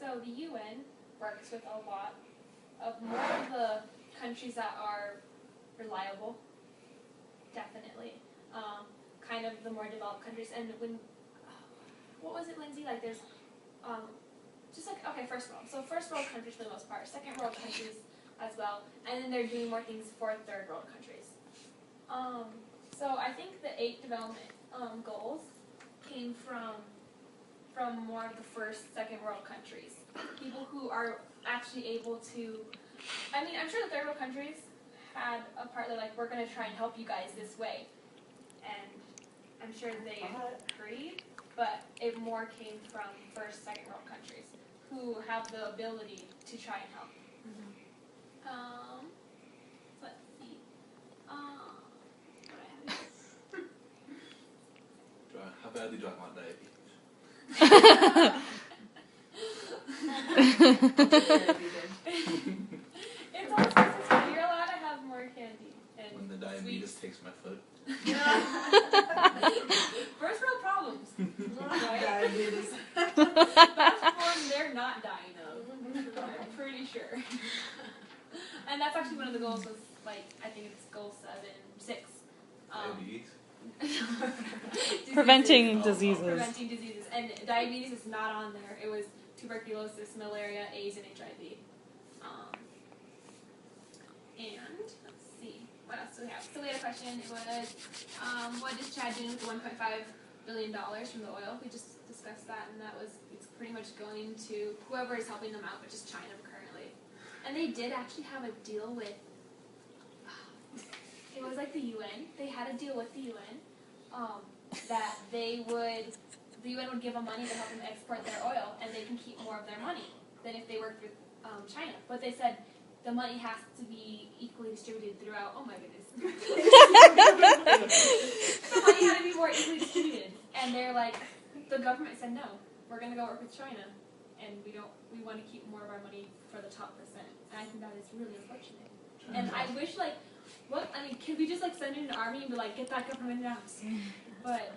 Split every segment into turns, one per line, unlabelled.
So the UN works with a lot of more of the countries that are reliable, definitely. Kind of the more developed countries. And when, what was it, Lindsay? Like there's, just like, okay, first world. So first world countries for the most part, second world countries as well. And then they're doing more things for third world countries. So I think the 8 development goals came from more of the first, second world countries. People who are actually able to, I mean, I'm sure the third world countries had a part that like, we're going to try and help you guys this way. And I'm sure they agreed, but it more came from first, second world countries who have the ability to try and help. Let's see.
How badly do I want diabetes?
It's all supposed to, you're allowed to have more candy. And
when the diabetes takes my foot.
First world problems. Right?
Diabetes.
That's one they're not dying of. I'm pretty sure. And that's actually one of the goals was like, I think it's goal 6.
Diabetes?
Preventing diseases.
Preventing diseases. And diabetes is not on there. It was tuberculosis, malaria, AIDS, and HIV. And let's see, what else do we have? So we had a question. It was, what is Chad doing with the $1.5 billion from the oil? We just discussed that, and that was, it's pretty much going to whoever is helping them out, which is China currently. And they did actually have a deal with, it was like the UN. They had a deal with the UN that the UN would give them money to help them export their oil, and they can keep more of their money than if they worked with China. But they said the money has to be equally distributed throughout. Oh my goodness. The money had to be more equally distributed, and they're like, the government said no, we're going to go work with China, and we want to keep more of our money for the top percent. And I think that is really unfortunate. And I wish can we just like send in an army and be like, get that government out? But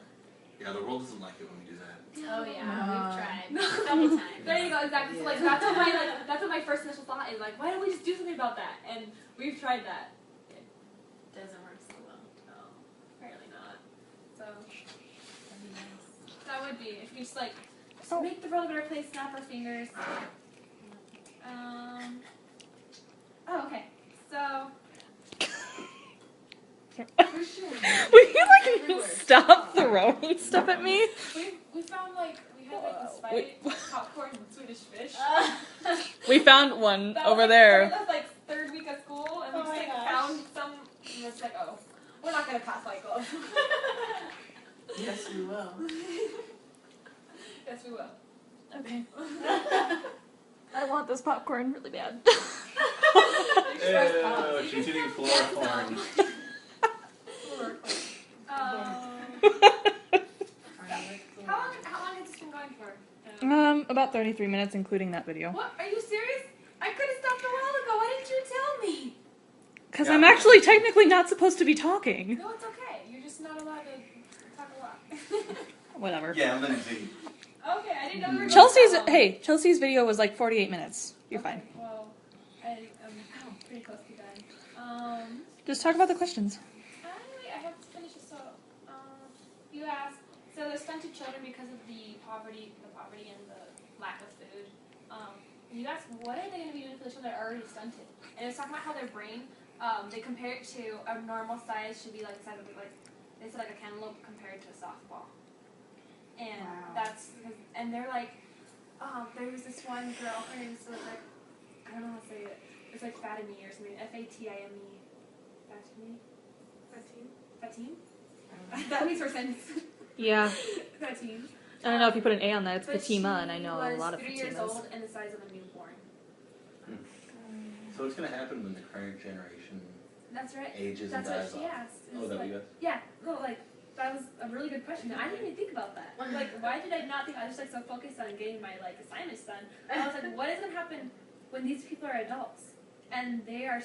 yeah, the world doesn't like it when we do that.
Oh yeah, we've tried several times.
There you go, exactly. So like that's what my first initial thought is, like, why don't we just do something about that? And we've tried that. It
doesn't work so well.
No, apparently not. So that would be if you just like make the world a better place, snap our fingers. Oh, okay. So
Will you like stop throwing stuff at me?
we found like we had like this fight popcorn and Swedish fish.
We found one
That
over
was,
there.
That was like third week of school, and we just like found some. And it's like, oh, we're not gonna pass like those.
Yes, we will.
Yes, we will.
Okay. I want this popcorn really bad.
Ew, she's eating chloroform.
How long has this been going for?
About 33 minutes, including that video.
What? Are you serious? I could have stopped a while ago. Why didn't you tell me?
Because I'm actually technically not supposed to be talking.
No, it's okay. You're just not allowed to talk a lot.
Whatever.
Yeah, Lindsay.
Okay, I didn't know we were
Chelsea's video was like 48 minutes. You're fine.
Well, I'm pretty close to done.
Just talk about the questions.
Wait, I have to finish this. So, you asked, so they're stunted children because of the poverty and the lack of food. You asked, what are they going to be doing for the children that are already stunted? And it's talking about how their brain, they compare it to a normal size should be like the size of they said like a cantaloupe compared to a softball. And and they're like, there was this one girl, her name was like, I don't know how to say it. It's like Fatime or something. Fatime. Fatime? That makes more sense.
Yeah.
Fatime.
I don't know if you put an A on that. It's
But
Fatima,
she
and I know
was
a lot of
3 years
Fatimas.
old and the size of a newborn.
So what's going to happen when the current generation
That's right.
ages
That's
and
what
dies
she
off?
asked. It
Oh,
was
that
like,
we got?
yeah, no, like, that was a really good question. I didn't even think about that. Like, why did I not think? I was just like so focused on getting my like assignments done. And I was like, what is going to happen when these people are adults and they're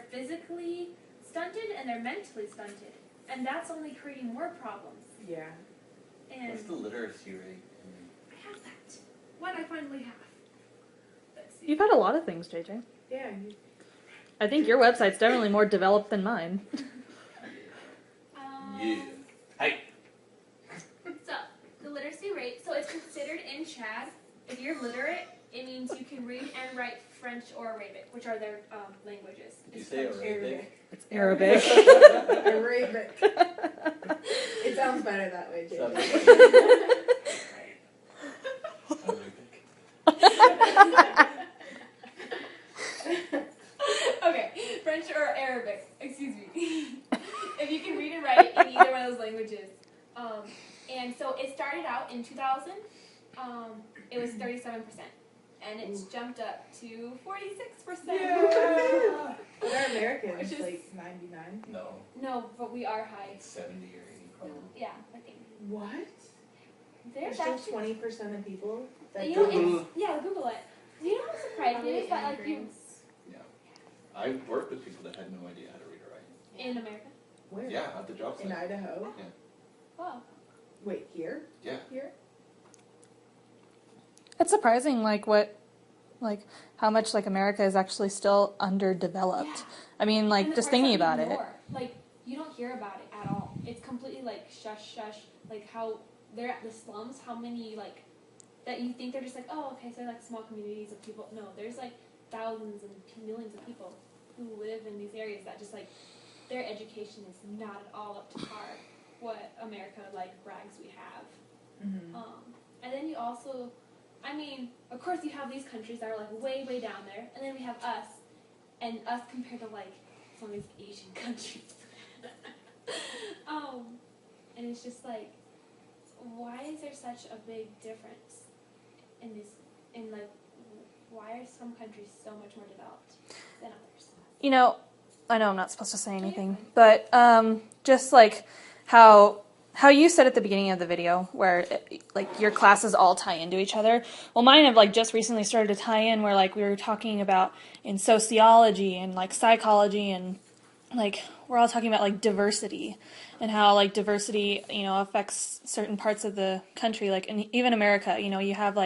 physically stunted and they're mentally stunted, and that's only creating more problems.
Yeah.
And
What's the literacy rate?
I have that. What? I finally have. Let's see.
You've had a lot of things, JJ.
Yeah.
I think your website's definitely more developed than mine.
Yeah. Hey.
So, the literacy rate, so it's considered in Chad, if you're literate, it means you can read and write French or Arabic, which are their languages.
Did you say Arabic?
It's Arabic.
Arabic. It sounds better that way, Jay.
Okay, French or Arabic, excuse me. If you can read and write in either one of those languages. And so it started out in 2000, it was 37%. And it's jumped up to 46%.
Yeah. But our Americans,
Which is-
like 99.
No.
No, but we are high.
It's 70 or 80 probably.
Yeah, I think.
What?
There's
There's
actually,
still 20% of people that
you know,
don't.
it's, yeah, Google it. You know how surprising it is that, like, you,
I've worked with people that had no idea how to read or write.
in America?
Where?
Yeah, at the job
In
site.
Idaho?
Wow.
Wait, here?
Yeah.
Here?
It's surprising, how much America is actually still underdeveloped.
Yeah.
I mean,
And the
just
parts
thinking
that
about
we
it.
ignore, like, you don't hear about it at all. It's completely shush, like how they're at the slums, how many that you think they're just oh, okay, so they're small communities of people. No, there's thousands and millions of people who live in these areas that just their education is not at all up to par what America brags we have.
Mm-hmm.
And then you also, I mean, of course you have these countries that are way, way down there, and then we have us, and us compared to some of these Asian countries. And it's just why is there such a big difference in this, why are some countries so much more developed than others?
You know, I know I'm not supposed to say anything, but just how you said at the beginning of the video, where your classes all tie into each other. Well, mine have just recently started to tie in, where we were talking about in sociology and psychology, and we're all talking about diversity and how diversity affects certain parts of the country, and even America. You have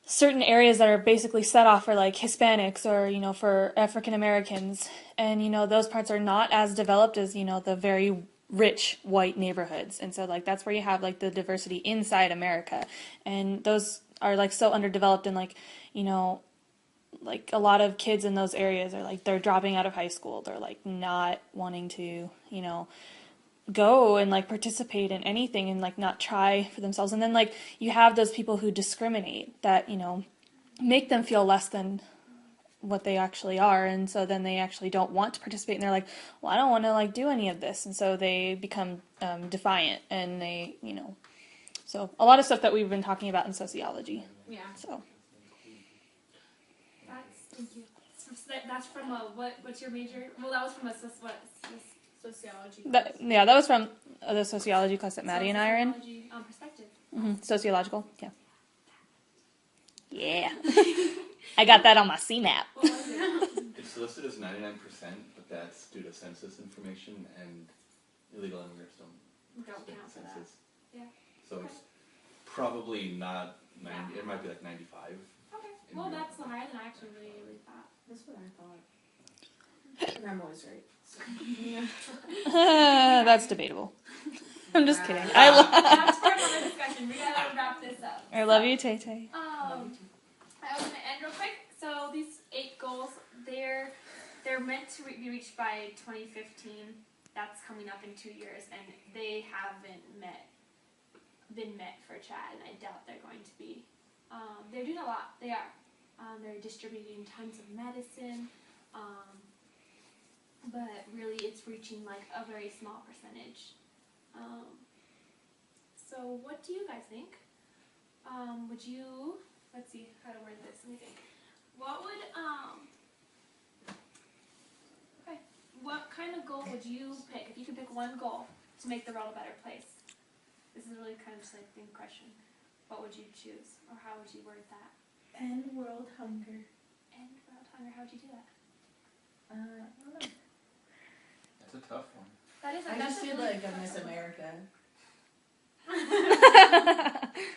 certain areas that are basically set off for Hispanics or for African Americans, and those parts are not as developed as the very rich white neighborhoods, and so that's where you have the diversity inside America, and those are so underdeveloped, and a lot of kids in those areas are they're dropping out of high school, they're not wanting to go and participate in anything and not try for themselves, and then you have those people who discriminate that make them feel less than what they actually are, and so then they actually don't want to participate, and they're well, I don't want to do any of this, and so they become defiant, and they so a lot of stuff that we've been talking about in sociology.
Yeah.
So
Thank you. So that's from what's your major? Well, that was from
Sociology.
that was from the sociology class that Maddie and I are in.
Sociology, perspective.
Sociological, yeah. I got that on my CMAP.
What was it?
It's listed as 99%, but that's due to census information, and illegal immigrants don't
Don't
fit
count
the
for that.
census.
Yeah.
So
Okay.
it's probably not 90, it might be 95.
Okay. Well, that's higher than I actually really thought.
That's what I thought. And I'm always right. So.
That's debatable. I'm just kidding.
That's for another discussion. We gotta wrap this up.
I love you, Tay Tay.
I was gonna end real quick. So these 8 goals, they're meant to be reached by 2015. That's coming up in 2 years, and they haven't been met for Chad, and I doubt they're going to be. They're doing a lot. They are. They're distributing tons of medicine, but really it's reaching a very small percentage. So what do you guys think? Would you, let's see how to word this, let me think. What would, okay, what kind of goal would you pick, if you could pick one goal to make the world a better place? This is really kind of just think question. What would you choose, or how would you word that?
End world hunger.
End world hunger, how would you do that?
I don't know.
That's a tough one.
That is
I
that's
just
a
feel
really
like I
tough
miss
one.
America.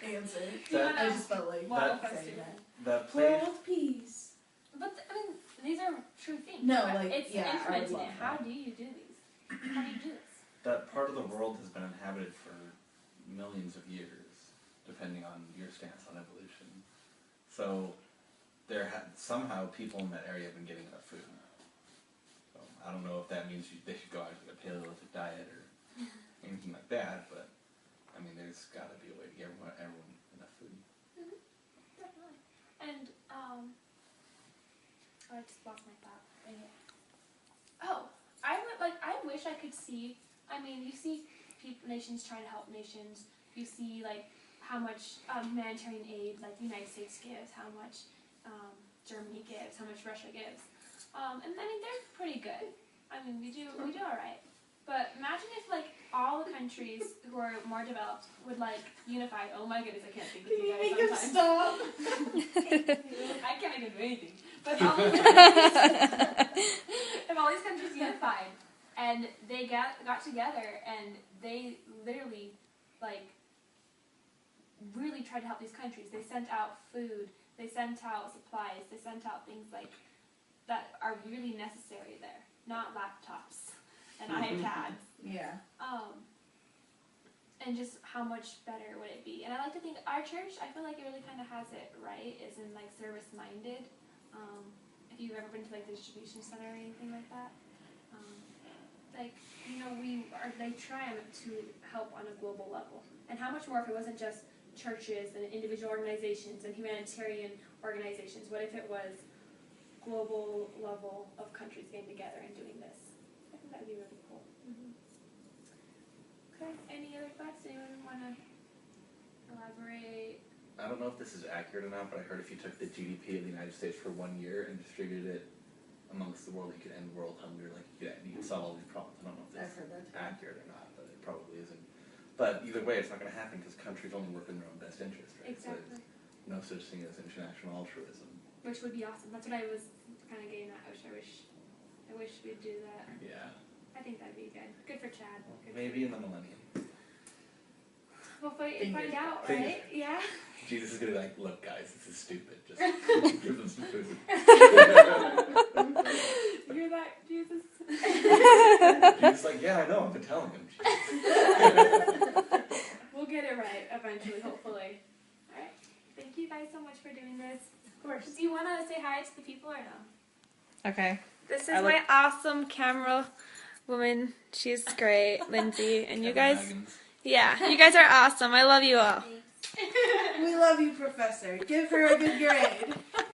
answer.
Do you
That-
I
wanna
just felt like
walk
that-
us
saying
through?
that.
That played.
World peace.
But I mean, these are true things.
No,
right?
like,
it's
yeah, I would
implementing
love
it. How
that.
do you do these? How do you do this?
That part of the world has been inhabited for millions of years, depending on your stance on evolution. So somehow people in that area have been getting enough food. So I don't know if that means they should go out to a Paleolithic diet or anything like that, but I mean, there's got to be a way to get everyone enough food.
Definitely. And I just lost my thought. Oh, I wish I could see. I mean, you see nations trying to help nations. You see like how much humanitarian aid like the United States gives, how much Germany gives, how much Russia gives, and I mean they're pretty good. I mean we do all right. But imagine if like all the countries who are more developed would like unify. Oh my goodness, I can't think of
Can
you
you
guys
make him
sometimes.
stop?
I can't make him do anything. But all these countries, if all these countries unified and they got together and they literally like really tried to help these countries. They sent out food. They sent out supplies. They sent out things like that are really necessary there, not laptops and iPads.
Yeah.
And just how much better would it be? And I like to think our church, I feel like it really kind of has it right, is in like service minded. If you've ever been to like the distribution center or anything like that, like you know they try to help on a global level. And how much more if it wasn't just churches and individual organizations and humanitarian organizations? What if it was global level of countries getting together and doing this? I think that would be really cool. Okay, any other thoughts? Anyone want to elaborate?
I don't know if this is accurate or not, but I heard if you took the GDP of the United States for 1 year and distributed it amongst the world, you could end world hunger. Like you could solve all these problems. I don't know if
I've
that's
heard that too.
accurate or not, but it probably isn't. But either way, it's not going to happen because countries only work in their own best interest, right? So
Exactly.
there's no such thing as international altruism.
Which would be awesome. That's what I was kind of getting at. I wish we'd do that.
Yeah.
I think that'd be good. Good for Chad. Good
Maybe in the millennium.
We'll find
Fingers
out,
crossed.
right? Yeah.
Jesus is going to be like, look, guys, this is stupid. Just give them some food.
You hear that, Jesus?
Jesus like, yeah, I know. I've been telling him.
We'll get it right eventually, hopefully. All right. Thank you guys so much for doing this.
Of course.
Do you want to say hi to the people or no?
Okay.
This is
I look-
my awesome camera woman. She's great, Lindsay. And you guys, yeah, you guys are awesome. I love you all.
We love you, Professor. Give her a good girl